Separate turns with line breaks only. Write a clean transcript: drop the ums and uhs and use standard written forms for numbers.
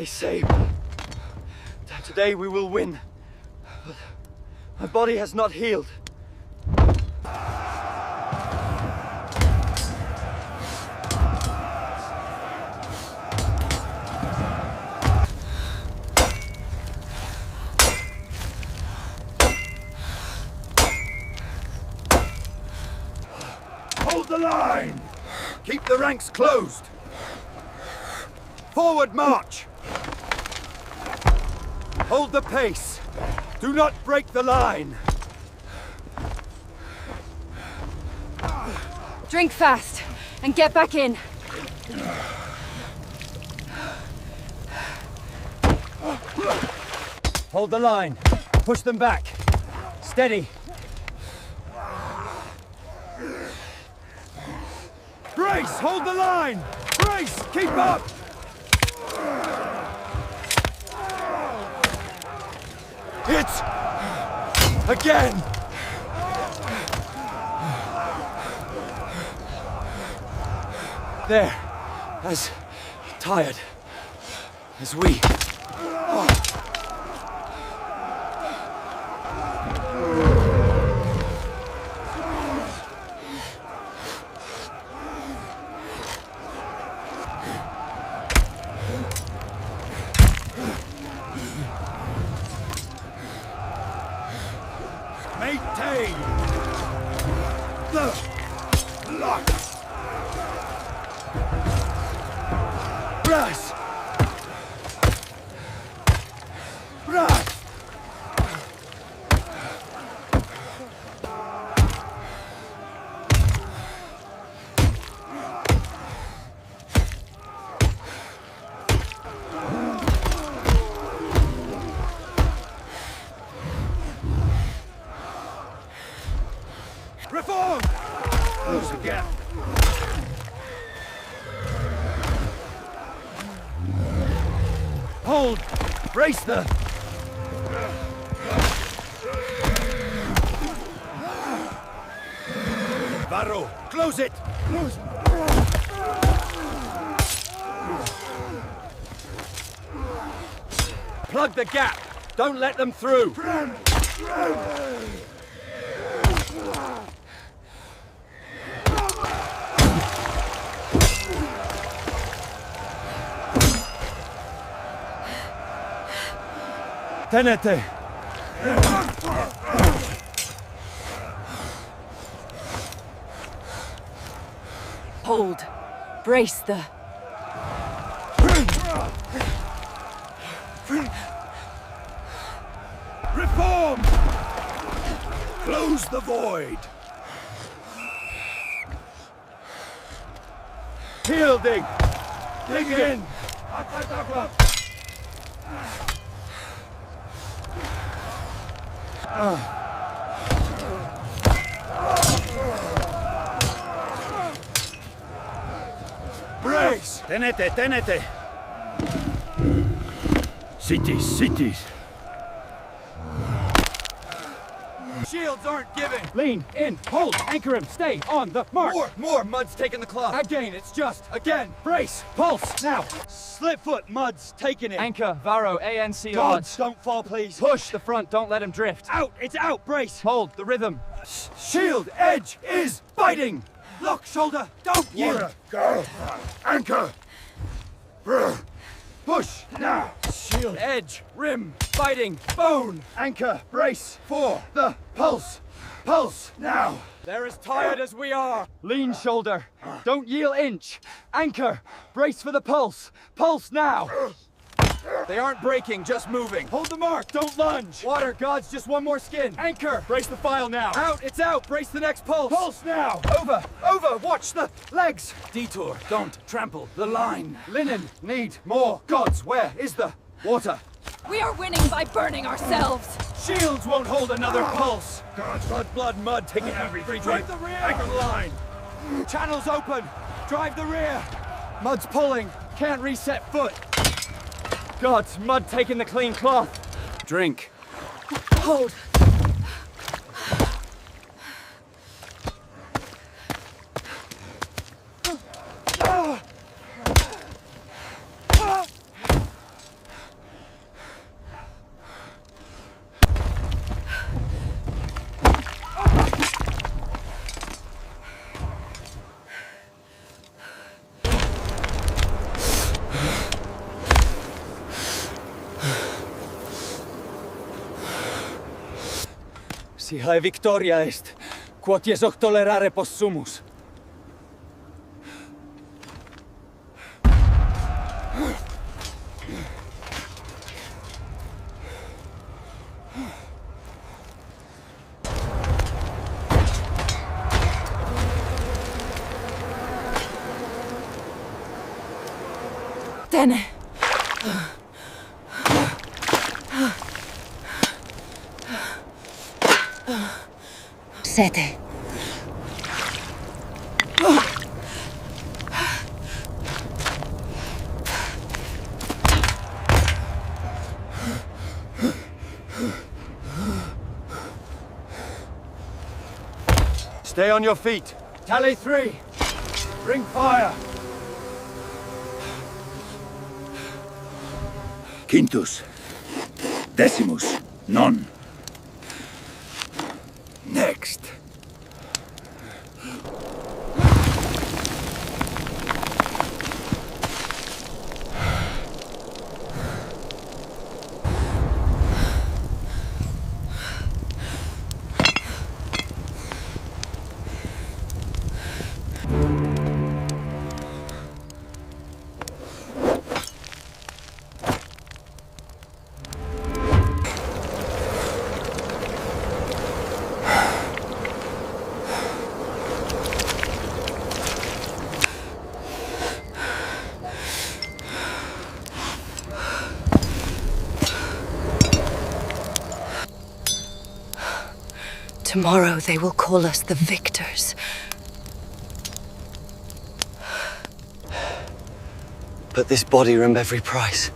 They say that today we will win. But my body has not healed.
Hold the line! Keep the ranks closed! Forward march! Hold the pace! Do not break the line!
Drink fast and get back in.
Hold the line. Push them back. Steady.
Brace! Hold the line! Brace! Keep up! Hit! Again!
They're as tired as we.
Maintain the lock. Brass. Brass. Reform! Close again. Hold! Brace the... Barrow, close it! Close. Plug the gap! Don't let them through! Tenete!
Hold. Brace the...
Reform! Close the void! Fielding! Dig in! Brace!
Tenete, tenete! Cities.
Shields aren't giving!
Lean, in, hold, anchor him, stay, on the mark!
More! Mud's taking the cloth!
Again, it's just, again, brace, pulse, now!
Slip foot, Mud's taking it!
Anchor, Varro, ANC
God,
odds.
don't fall, please!
Push the front, don't let him drift.
Out! It's out! Brace!
Hold, the rhythm.
Shield edge is biting! Lock shoulder! Don't yield!
Go! Anchor!
Push! Now! Shield edge, rim, biting, bone! Anchor, brace, for the pulse! Pulse, now! They're as tired as we are!
Lean shoulder, don't yield inch. Anchor, brace for the pulse. Pulse now!
They aren't breaking, just moving. Hold the mark, don't lunge! Water, gods, just one more skin! Anchor!
Brace the file now.
Out, it's out! Brace the next pulse! Pulse now! Over! Watch the legs! Detour, don't trample the line! Linen, need more! Gods, where is the water?
We are winning by burning ourselves!
Shields won't hold another pulse! Blood, mud, taking every free drive the rear! Anchor the line! Channels open! Drive the rear! Mud's pulling, can't reset foot!
Gods, mud taking the clean cloth.
Drink.
Hold.
Si hae victoria est, quod iesoc tolerare possumus.
Dene. Sete.
Stay on your feet.
Tally 3. Bring fire.
Quintus. Decimus. Non. Next.
Tomorrow they will call us the victors.
But this body room every price.